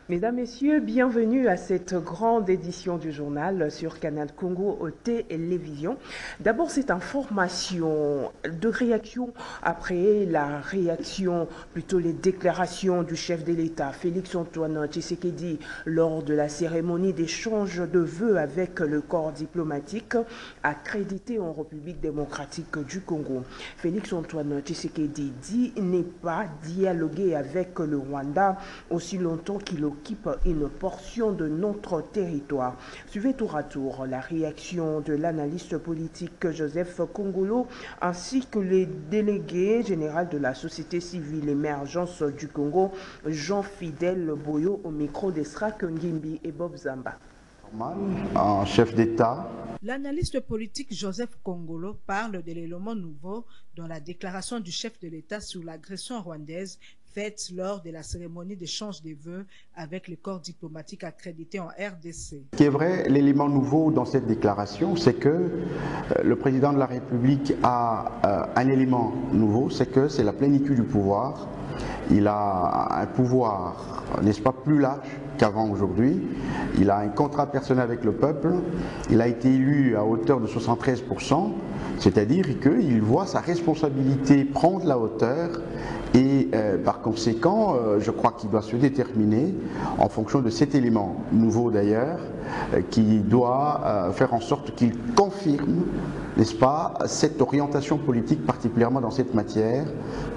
Mesdames, Messieurs, bienvenue à cette grande édition du journal sur Canal Congo Télévision. D'abord, cette information de réaction après la réaction, plutôt les déclarations du chef de l'État, Félix-Antoine Tshisekedi, lors de la cérémonie d'échange de vœux avec le corps diplomatique accrédité en République démocratique du Congo. Félix-Antoine Tshisekedi dit n'est pas dialoguer avec le Rwanda aussi longtemps qu'il occupe une portion de notre territoire. Suivez tour à tour la réaction de l'analyste politique Joseph Kongolo ainsi que les délégués généraux de la société civile émergence du Congo, Jean-Fidèle Boyo au micro d'Esrak Ngimbi et Bob Zamba. Un chef d'État. L'analyste politique Joseph Kongolo parle de l'élément nouveau dans la déclaration du chef de l'État sur l'agression rwandaise faite lors de la cérémonie d'échange des vœux avec les corps diplomatiques accrédités en RDC. Ce qui est vrai, l'élément nouveau dans cette déclaration, c'est que le président de la République a un élément nouveau, c'est que c'est la plénitude du pouvoir. Il a un pouvoir, n'est-ce pas, plus large qu'avant aujourd'hui. Il a un contrat personnel avec le peuple. Il a été élu à hauteur de 73%, c'est-à-dire qu'il voit sa responsabilité prendre la hauteur et par conséquent, je crois qu'il doit se déterminer en fonction de cet élément nouveau d'ailleurs, qui doit faire en sorte qu'il confirme, n'est-ce pas, cette orientation politique, particulièrement dans cette matière,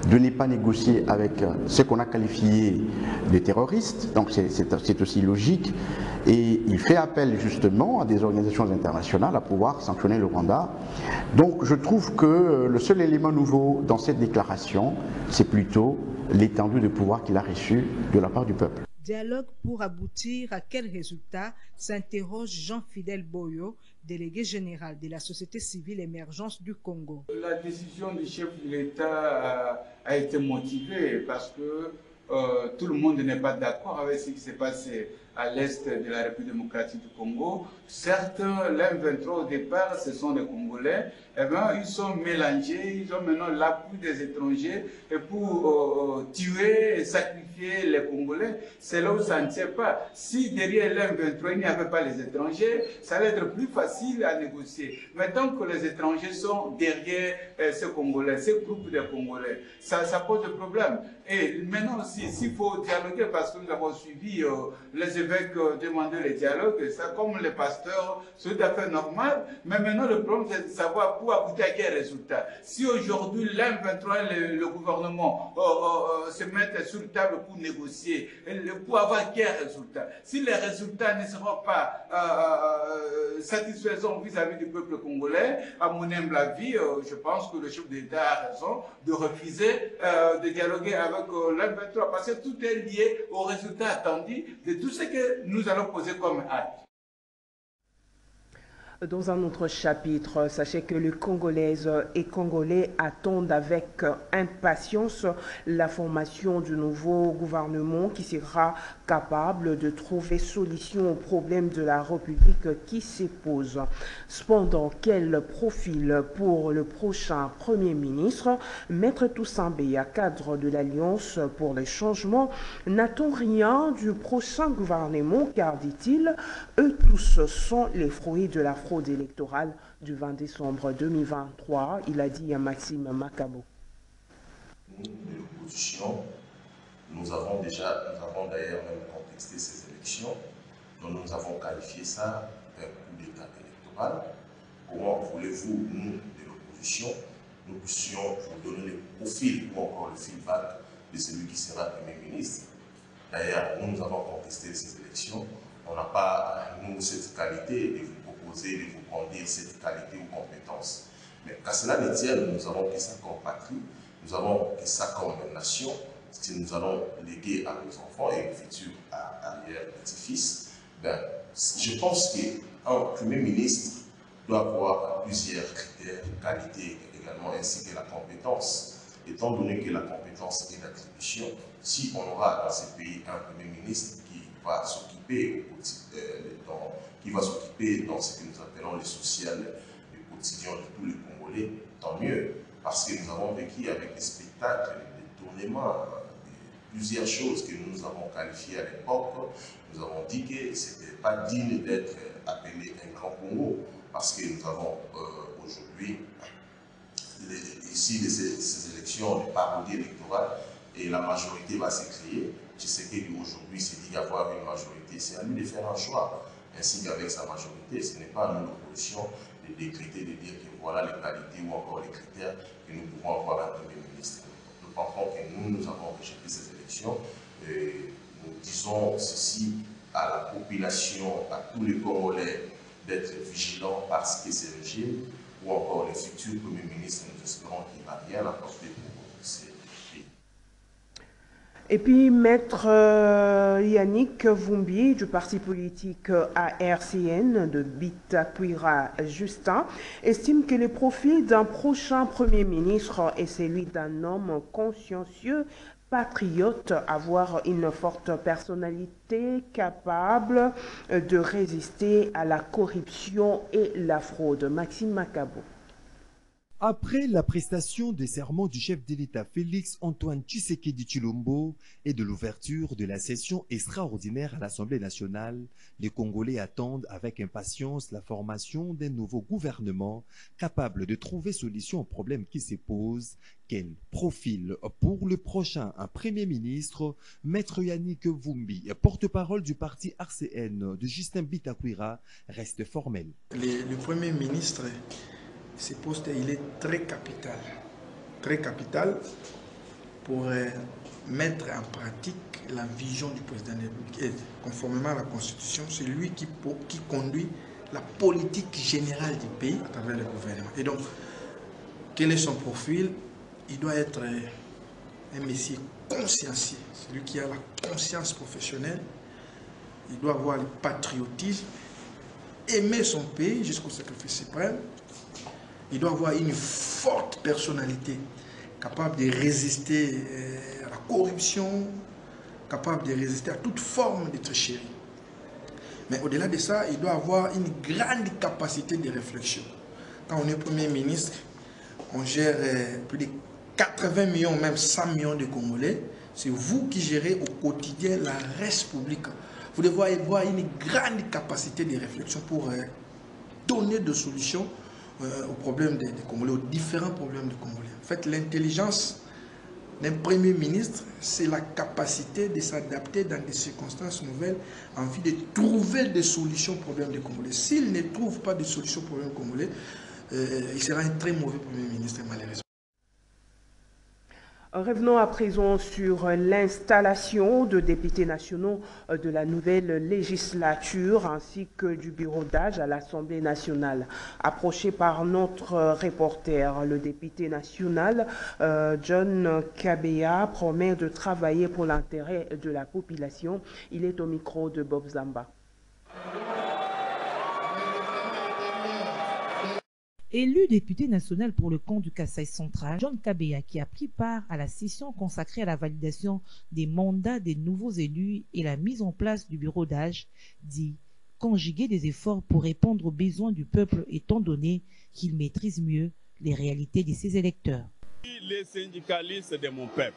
de ne pas négocier avec ce qu'on a qualifié de terroristes, donc c'est aussi logique, et il fait appel justement à des organisations internationales à pouvoir sanctionner le Rwanda. Donc je trouve que le seul élément nouveau dans cette déclaration, c'est plutôt l'étendue de pouvoir qu'il a reçu de la part du peuple. Dialogue pour aboutir à quel résultat, s'interroge Jean-Fidèle Boyo, délégué général de la société civile émergence du Congo. La décision du chef de l'État a été motivée parce que tout le monde n'est pas d'accord avec ce qui s'est passé à l'est de la République démocratique du Congo. Certes, l'M23 au départ, ce sont des Congolais, eh bien, ils sont mélangés, ils ont maintenant l'appui des étrangers et pour tuer et sacrifier les Congolais, c'est là où ça ne tient pas. Si derrière l'M23, il n'y avait pas les étrangers, ça allait être plus facile à négocier. Mais tant que les étrangers sont derrière ces Congolais, ces groupes de Congolais, ça pose des problèmes. Et maintenant aussi, s'il faut dialoguer, parce que nous avons suivi les évêques demander le dialogue, ça comme les pasteurs, c'est tout à fait normal. Mais maintenant, le problème, c'est de savoir pour aboutir à quel résultat. Si aujourd'hui, l'M23 et le gouvernement se mettent sur la table pour négocier, pour avoir quel résultat? Si les résultats ne seront pas satisfaisants vis-à-vis du peuple congolais, à mon humble avis, je pense que le chef d'État a raison de refuser de dialoguer avec l'M23 parce que tout est lié au résultat attendu de tout ce que nous allons poser comme acte. Dans un autre chapitre, sachez que les Congolaises et Congolais attendent avec impatience la formation du nouveau gouvernement qui sera capable de trouver solution aux problèmes de la République qui s'y posent. Cependant, quel profil pour le prochain Premier ministre? Maître Toussaint Beya, cadre de l'Alliance pour les changements, n'attend rien du prochain gouvernement car, dit-il, eux tous sont les fruits de la fraude électorale du 20 décembre 2023, il a dit à Maxime Makabo. Nous, de l'opposition, nous avons d'ailleurs même contesté ces élections, dont nous avons qualifié ça d'un coup d'État électoral. Comment voulez-vous, nous, de l'opposition, nous puissions vous donner le profil ou encore le feedback de celui qui sera Premier ministre? D'ailleurs, nous avons contesté ces élections. On n'a pas, nous, cette qualité de vous proposer, de vous conduire cette qualité ou compétence. Mais qu'à cela ne tienne, nous avons que ça comme patrie, nous avons que ça comme nation, si nous allons léguer à nos enfants et aux futurs arrière-petits-fils. Ben, je pense qu'un Premier ministre doit avoir plusieurs critères, qualité également, ainsi que la compétence. Étant donné que la compétence est d'attribution, si on aura dans ce pays un Premier ministre qui va s'occuper dans ce que nous appelons le social, le quotidien de tous les Congolais, tant mieux, parce que nous avons vécu avec des spectacles, des tournements, plusieurs choses que nous avons qualifiées à l'époque. Nous avons dit que ce n'était pas digne d'être appelé un grand Congo, parce que nous avons aujourd'hui, ici, ces élections, les parodies électorales, et la majorité va se créer. Tshisekedi aujourd'hui s'est dit qu'avoir une majorité, c'est à lui de faire un choix, ainsi qu'avec sa majorité. Ce n'est pas à nous, l'opposition, de décréter, de dire que voilà les qualités ou encore les critères que nous pouvons avoir un Premier ministre. Nous pensons que nous avons rejeté ces élections. Et nous disons ceci à la population, à tous les Congolais, d'être vigilants parce que ces régimes, ou encore les futurs premiers ministres, nous espérons qu'il ne va rien apporter pour ces pays. Et puis, Maître Yannick Vumbi du parti politique ARCN de Bitakwira Justin estime que le profil d'un prochain Premier ministre est celui d'un homme consciencieux, patriote, avoir une forte personnalité capable de résister à la corruption et la fraude. Maxime Makabo. Après la prestation des serments du chef de l'État Félix Antoine Tshisekedi Tshilombo et de l'ouverture de la session extraordinaire à l'Assemblée nationale, les Congolais attendent avec impatience la formation d'un nouveau gouvernement capable de trouver solution aux problèmes qui se posent. Quel profil pour le prochain Premier ministre? Maître Yannick Vumbi, porte-parole du parti RCN de Justin Bitakwira, reste formel. Le Premier ministre, ce poste, il est très capital pour mettre en pratique la vision du président de la République. Et conformément à la Constitution, c'est lui qui conduit la politique générale du pays à travers le gouvernement. Et donc, quel est son profil? Il doit être un messier consciencieux, celui qui a la conscience professionnelle. Il doit avoir le patriotisme, aimer son pays jusqu'au sacrifice suprême. Il doit avoir une forte personnalité, capable de résister à la corruption, capable de résister à toute forme de tricherie. Mais au-delà de ça, il doit avoir une grande capacité de réflexion. Quand on est Premier ministre, on gère plus de 80 millions, même 100 millions de Congolais. C'est vous qui gérez au quotidien la res publica. Vous devez avoir une grande capacité de réflexion pour donner des solutions aux problèmes des Congolais, aux différents problèmes des Congolais. En fait, l'intelligence d'un Premier ministre, c'est la capacité de s'adapter dans des circonstances nouvelles en vue de trouver des solutions aux problèmes des Congolais. S'il ne trouve pas de solutions aux problèmes des Congolais, il sera un très mauvais Premier ministre, malheureusement. Revenons à présent sur l'installation de députés nationaux de la nouvelle législature ainsi que du bureau d'âge à l'Assemblée nationale. Approché par notre reporter, le député national John Kabea promet de travailler pour l'intérêt de la population. Il est au micro de Bob Zamba. Élu député national pour le compte du Kasaï central, John Kabea, qui a pris part à la session consacrée à la validation des mandats des nouveaux élus et la mise en place du bureau d'âge, dit conjuguer des efforts pour répondre aux besoins du peuple étant donné qu'il maîtrise mieux les réalités de ses électeurs. Les syndicalistes de mon peuple.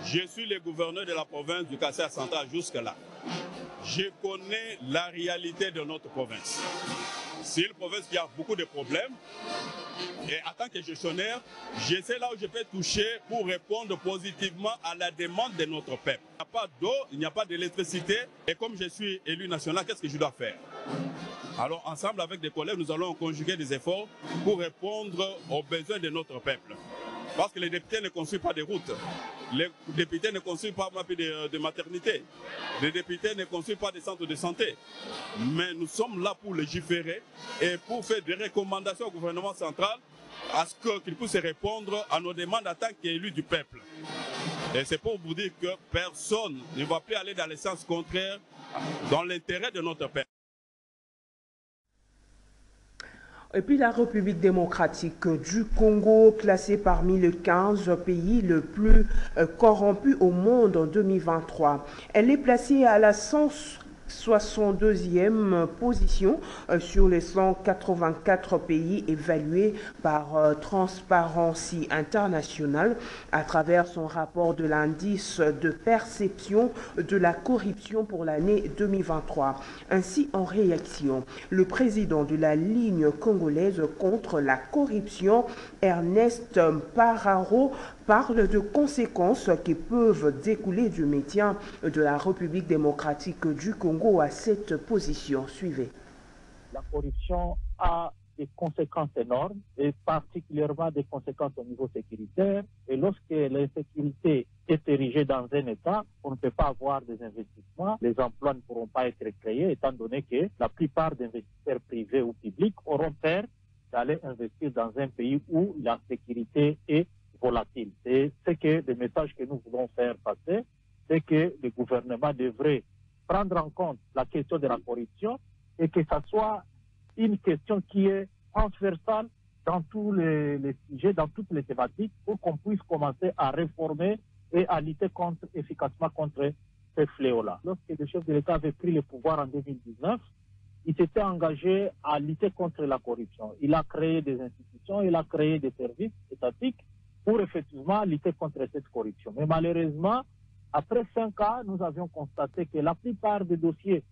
Je suis le gouverneur de la province du Kasaï central jusque-là. Je connais la réalité de notre province. C'est une province qui a beaucoup de problèmes. Et en tant que gestionnaire, je sais là où je peux toucher pour répondre positivement à la demande de notre peuple. Il n'y a pas d'eau, il n'y a pas d'électricité. Et comme je suis élu national, qu'est-ce que je dois faire? Alors ensemble avec des collègues, nous allons conjuguer des efforts pour répondre aux besoins de notre peuple. Parce que les députés ne construisent pas de routes. Les députés ne construisent pas de maternité. Les députés ne construisent pas de centres de santé. Mais nous sommes là pour légiférer et pour faire des recommandations au gouvernement central à ce qu'il puisse répondre à nos demandes en tant qu'élus du peuple. Et c'est pour vous dire que personne ne va plus aller dans le sens contraire dans l'intérêt de notre peuple. Et puis la République démocratique du Congo, classée parmi les 15 pays le plus corrompus au monde en 2023. Elle est placée à la 62e position sur les 184 pays évalués par Transparency International à travers son rapport de l'indice de perception de la corruption pour l'année 2023. Ainsi, en réaction, le président de la ligne congolaise contre la corruption, Ernest Pararo, parle de conséquences qui peuvent découler du maintien de la République démocratique du Congo à cette position. Suivez. La corruption a des conséquences énormes et particulièrement des conséquences au niveau sécuritaire. Et lorsque l'insécurité est érigée dans un État, on ne peut pas avoir des investissements. Les emplois ne pourront pas être créés étant donné que la plupart des investisseurs privés ou publics auront peur d'aller investir dans un pays où la sécurité est volatile. Et c'est que le message que nous voulons faire passer, c'est que le gouvernement devrait prendre en compte la question de la corruption et que ça soit une question qui est transversale dans tous les sujets, dans toutes les thématiques, pour qu'on puisse commencer à réformer et à lutter efficacement contre ces fléaux-là. Lorsque le chef de l'État avait pris le pouvoir en 2019, il s'était engagé à lutter contre la corruption. Il a créé des institutions, il a créé des services étatiques pour effectivement lutter contre cette corruption. Mais malheureusement, après 5 ans, nous avions constaté que la plupart des dossiers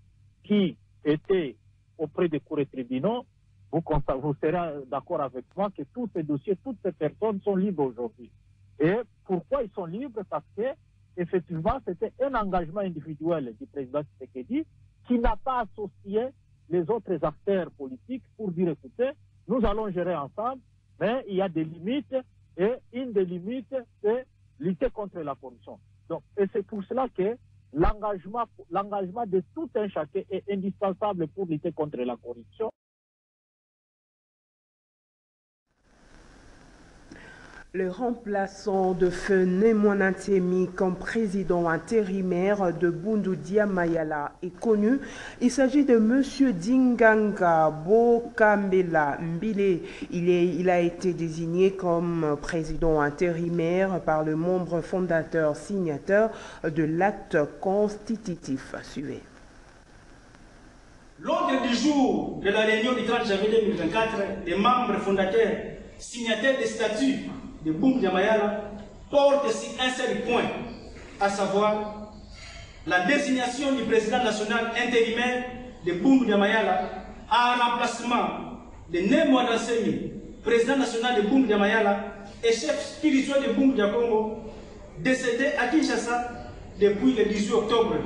qui étaient auprès des cours et tribunaux, vous serez d'accord avec moi que tous ces dossiers, toutes ces personnes sont libres aujourd'hui. Et pourquoi ils sont libres? Parce que, effectivement, c'était un engagement individuel du président Tshisekedi qui n'a pas associé les autres acteurs politiques pour dire, écoutez, nous allons gérer ensemble, mais il y a des limites. Et une des limites, c'est lutter contre la corruption. Donc, et c'est pour cela que l'engagement de tout un chacun est indispensable pour lutter contre la corruption. Le remplaçant de Fene Mwanantemi comme président intérimaire de Bundu Dia Mayala est connu. Il s'agit de M. Dinganga Bokambela Mbile. Il a été désigné comme président intérimaire par le membre fondateur signateur de l'acte constitutif. Suivez. L'ordre du jour de la réunion du 30 janvier 2024, les membres fondateurs signataires des statuts de Bundu Dia Mayala porte sur un seul point, à savoir la désignation du président national intérimaire de Bundu Dia Mayala en remplacement de Né Mwanantemi, président national de Bundu Dia Mayala et chef spirituel de Bundu Dia Congo, décédé à Kinshasa depuis le 18 octobre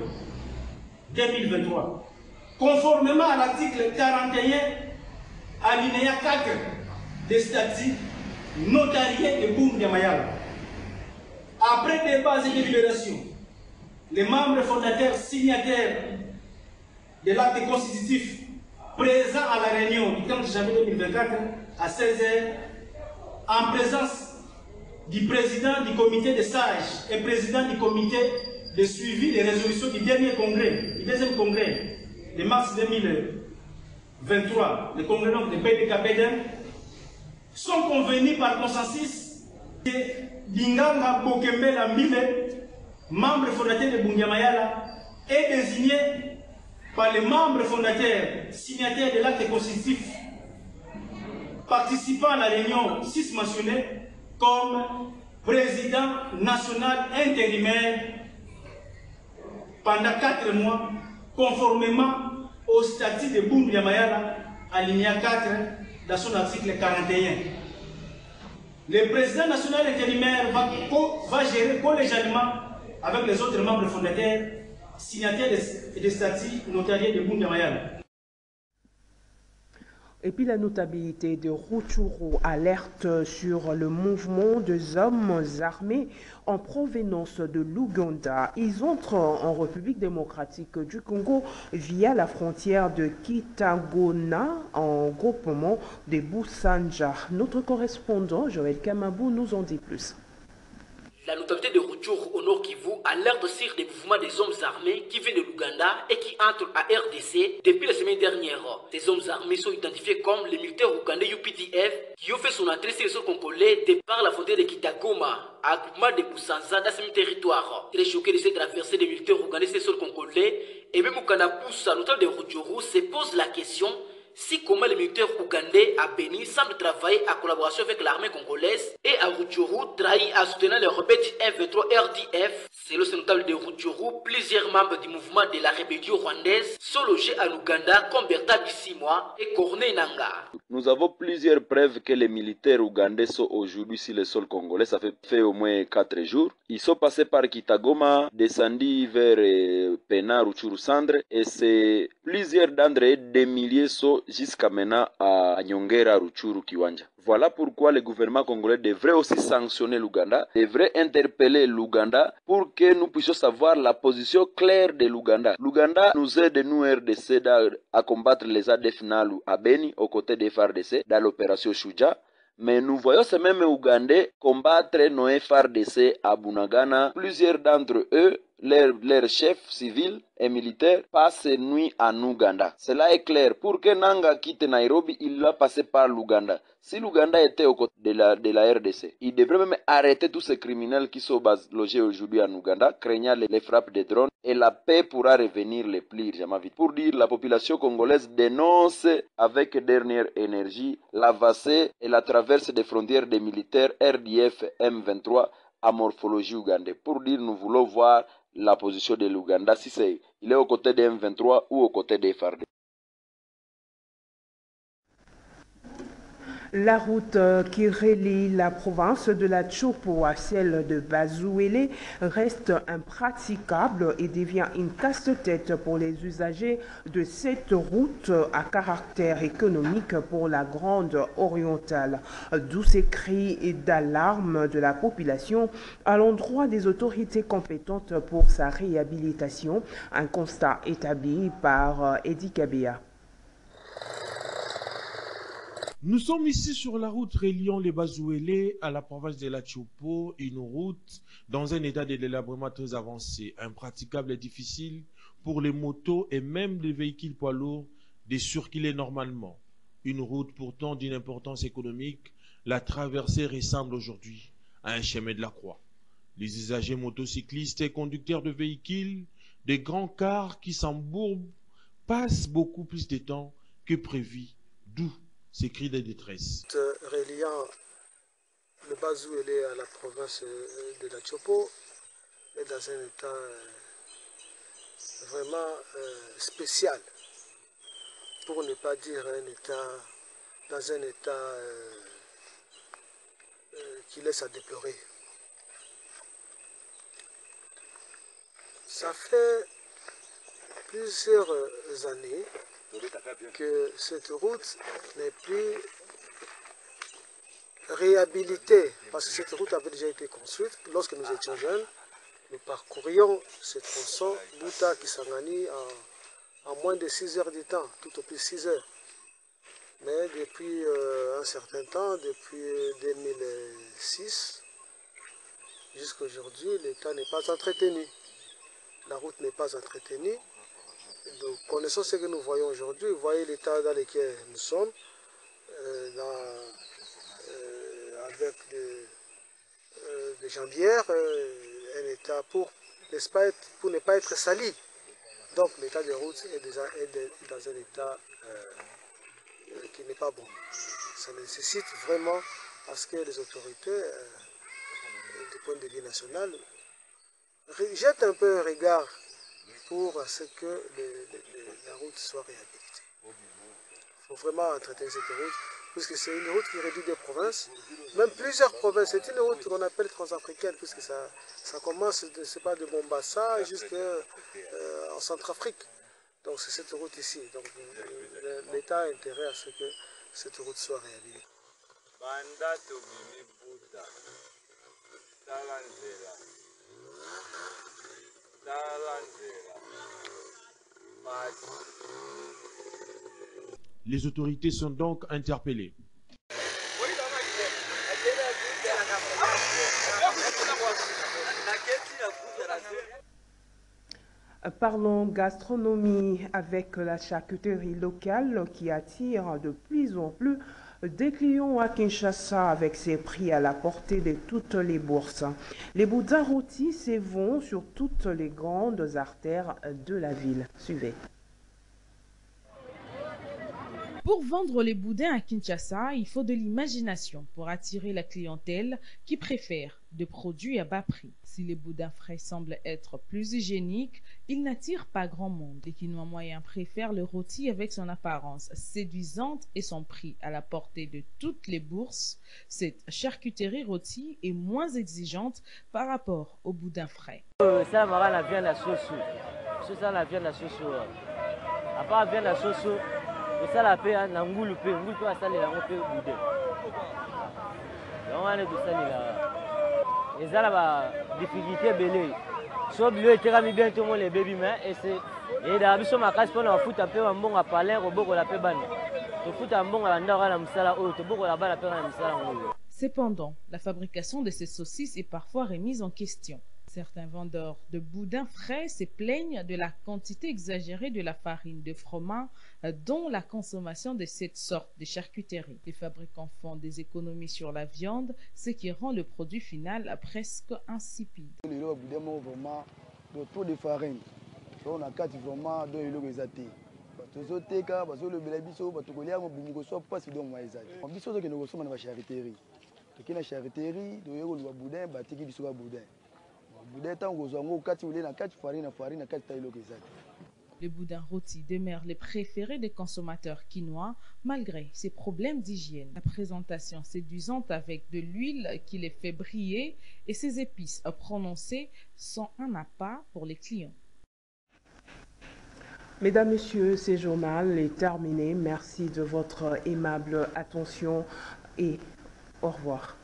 2023. Conformément à l'article 41, alinéa 4 des statuts notariés de Bundu Dia Mayala. Après débat et délibérations, les membres fondateurs signataires de l'acte constitutif présents à la réunion du 30 janvier 2024 à 16h, en présence du président du comité des sages et président du comité de suivi des résolutions du dernier congrès, du deuxième congrès de mars 2023, le congrès de BDKPDM, sont convenus par consensus que Dinganga Bokembela Mbile, membre fondateur de Bundu Dia Mayala, est désigné par les membres fondateurs signataires de l'acte constitutif participant à la réunion 6 mentionnée comme président national intérimaire pendant 4 mois, conformément au statut de Bundu Dia Mayala, alinéa 4 dans son article 41. Le président national intérimaire va gérer collégialement avec les autres membres fondateurs, signataires des statuts notariés de Bundu Dia Mayala. Et puis la notabilité de Rutshuru alerte sur le mouvement des hommes armés en provenance de l'Ouganda. Ils entrent en République démocratique du Congo via la frontière de Kitagona en groupement de Boussanja. Notre correspondant Joël Kamabou nous en dit plus. La notabilité de Rutshuru Rutshuru au Nord Kivu alerte sur des mouvements des hommes armés qui viennent de l'Ouganda et qui entrent à RDC depuis la semaine dernière. Ces hommes armés sont identifiés comme les militaires ougandais UPDF qui ont fait son entrée sur le sol congolais départ la frontière de Kitagoma, à groupement de Busanza dans ce territoire. Très choqué de cette traversée des militaires ougandais sur le sol congolais, et même au Kanapoussa, l'auteur de Rutshuru, se pose la question si comment les militaires ougandais à Beni semblent travailler en collaboration avec l'armée congolaise et à Rutshuru trahit à soutenir les rebelles du M23 RDF. Selon ce notable de Rutshuru, plusieurs membres du mouvement de la rébellion rwandaise sont logés à l'Ouganda comme Berta Bisimwa et Corneille Nanga. Nous avons plusieurs preuves que les militaires ougandais sont aujourd'hui sur le sol congolais. Ça fait au moins 4 jours. Ils sont passés par Kitagoma, descendus vers Pena, Rutshuru Centre, et c'est plusieurs d'entre eux, des milliers, sont jusqu'à maintenant à Nyongera, Rutshuru, Kiwanja. Voilà pourquoi le gouvernement congolais devrait aussi sanctionner l'Ouganda, devrait interpeller l'Ouganda pour que nous puissions savoir la position claire de l'Ouganda. L'Ouganda nous aide, nous RDC, à combattre les ADF Nalu à Beni, aux côtés des FARDC, dans l'opération Shuja. Mais nous voyons ces mêmes Ougandais combattre nos FARDC à Bunagana. Plusieurs d'entre eux, leurs chefs civils et militaires, passent nuit en Ouganda. Cela est clair. Pour que Nanga quitte Nairobi, il va passer par l'Ouganda. Si l'Ouganda était aux côtés de la RDC, il devrait même arrêter tous ces criminels qui sont logés aujourd'hui en Ouganda, craignant les frappes de drones, et la paix pourra revenir le plus urgemment vite. Pour dire, la population congolaise dénonce avec dernière énergie l'avancée et la traversée des frontières des militaires RDF M23 à morphologie ougandais. Pour dire, nous voulons voir la position de l'Ouganda, si il est aux côtés des M23 ou aux côtés des FARDC. La route qui relie la province de la Tchopo à celle de Bazouélé reste impraticable et devient une casse-tête pour les usagers de cette route à caractère économique pour la Grande Orientale. D'où ces cris d'alarme de la population à l'endroit des autorités compétentes pour sa réhabilitation, un constat établi par Eddie Kabea. Nous sommes ici sur la route reliant les Bazouélé à la province de la Tchopo, une route dans un état de délabrement très avancé, impraticable et difficile pour les motos et même les véhicules poids lourds de circuler normalement. Une route pourtant d'une importance économique, la traversée ressemble aujourd'hui à un chemin de la croix. Les usagers motocyclistes et conducteurs de véhicules, des grands cars qui s'embourbent, passent beaucoup plus de temps que prévu, d'où ces cris de détresse. Reliant le Bazouélé à la province de la Tchopo est dans un état vraiment spécial, pour ne pas dire dans un état qui laisse à déplorer. Ça fait plusieurs années que cette route n'est plus réhabilitée, parce que cette route avait déjà été construite. Lorsque nous étions jeunes, nous parcourions ce tronçon Bouta-Kisangani en moins de 6 heures du temps, tout au plus 6 heures. Mais depuis un certain temps, depuis 2006, jusqu'à aujourd'hui, l'État n'est pas entretenu. La route n'est pas entretenue. Donc, connaissant ce que nous voyons aujourd'hui, vous voyez l'état dans lequel nous sommes, avec des jambières, un état pour ne pas être sali. Donc l'état de route est dans un état qui n'est pas bon. Ça nécessite vraiment à ce que les autorités, du point de vue national, jettent un peu un regard pour ce que la route soit réhabilitée. Il faut vraiment entretenir cette route, puisque c'est une route qui réduit des provinces, même plusieurs provinces. C'est une route qu'on appelle transafricaine, puisque ça commence de Mombasa jusqu'en Centrafrique. Donc c'est cette route ici. Donc l'État a intérêt à ce que cette route soit réhabilitée. Les autorités sont donc interpellées. Parlons gastronomie avec la charcuterie locale qui attire de plus en plus des clients à Kinshasa avec ses prix à la portée de toutes les bourses. Les boudins rôtis se vendent sur toutes les grandes artères de la ville. Suivez. Pour vendre les boudins à Kinshasa, il faut de l'imagination pour attirer la clientèle qui préfère des produits à bas prix. Si les boudins frais semblent être plus hygiéniques, ils n'attirent pas grand monde. Les Kinois moyens préfèrent le rôti avec son apparence séduisante et son prix à la portée de toutes les bourses. Cette charcuterie rôti est moins exigeante par rapport au boudin frais. Ça va la viande à sauce. Ça la viande à sauce. À part la viande à sauce, ça la paix na ngulu pe a sali la ngope boudin. Donc on est tout ça là. Et ça la difficulté belé. So bio etekami bien tout le baby mais et c'est et da biso makasi pona futa pe mbonga palin roboko la pe bana. To futa mbonga ndaka na msala o to boko la bana pe na msala ngulu. Cependant, la fabrication de ces saucisses est parfois remise en question. Certains vendeurs de boudins frais se plaignent de la quantité exagérée de la farine de froment dont la consommation de cette sorte de charcuterie. Les fabricants font des économies sur la viande, ce qui rend le produit final presque insipide. Le vraiment le taux de farine, on a quatre vraiment deux kilos exactés. Tous les cas, parce que le bénéfice, parce que les gens ne sont pas si donc exact. On dit que nous sommes dans la charcuterie. Qui na charcuterie, nous avons le boudin, batiki biso boudin. Le boudin rôti demeure le préféré des consommateurs quinois malgré ses problèmes d'hygiène. La présentation séduisante avec de l'huile qui les fait briller et ses épices prononcées sont un appât pour les clients. Mesdames, Messieurs, ce journal est terminé. Merci de votre aimable attention et au revoir.